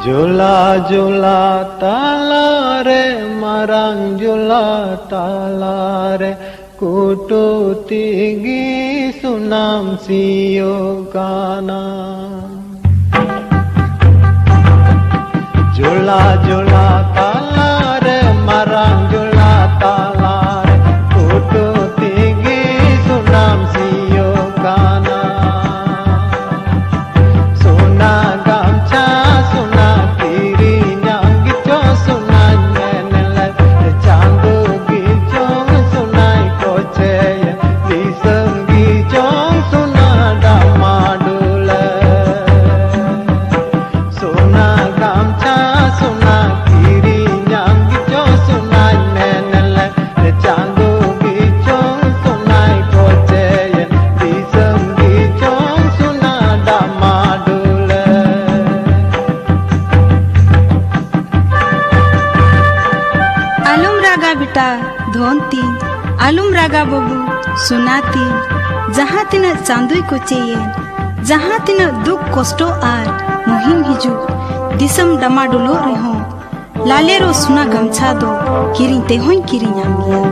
Jula jula talare marang jula talare kutu tinggi sunam siyogana. Jula jula talare marang jula talare kutu tinggi sunam siyogana. Suna gamcha suna kiri nyang gicho suna nyenele chandu gichong sunai koche liseng gichong suna damadule. Suna gamcha suna kiri nyang gicho suna nyenele chandu gichong sunai koche liseng gichong suna damadule. आलूम रागा बेटा धोनती आलूम रागा बबू सुनाती जहाँ तीना चांदुई को चाहिए जहाँ तीना दुख कष्टो आर मुहिम हिजू दिसम डमाडुलो रहो लालेरो सुना गमछा दो किरिं ते होई किरिं आम गया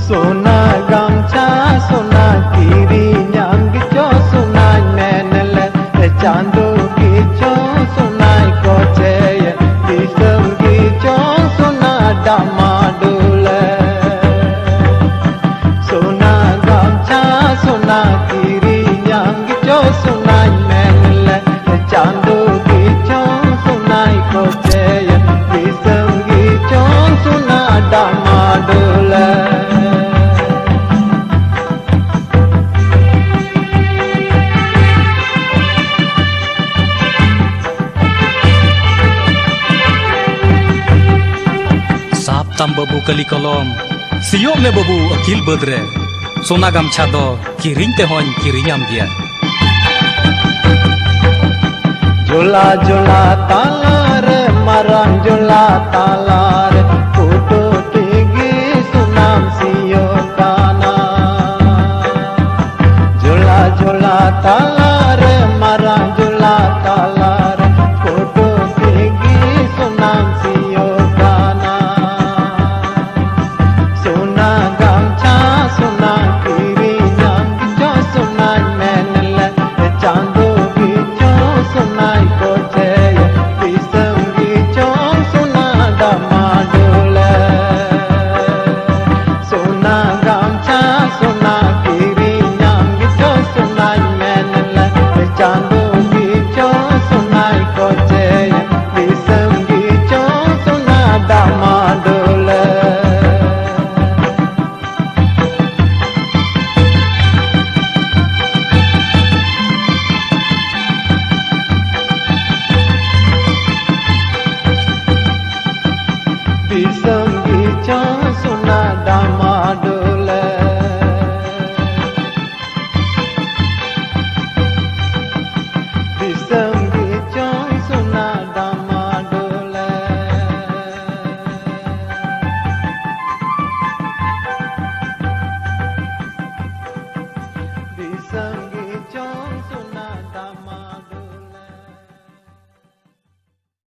Suna gamcha suna kiri nyang gicho suna menele chandu gicho suna koche disem gicho suna damadule. Suna gamcha suna kiri nyang gicho suna menele chandu gicho suna koche disem gicho suna damadule. Tam babu kali kolom siok me babu akil bedre sona gamcha do kiring te hon kiringam dia. Jula jula talare marang jula talare kutu tinggi sunam siyogana. Jula jula talare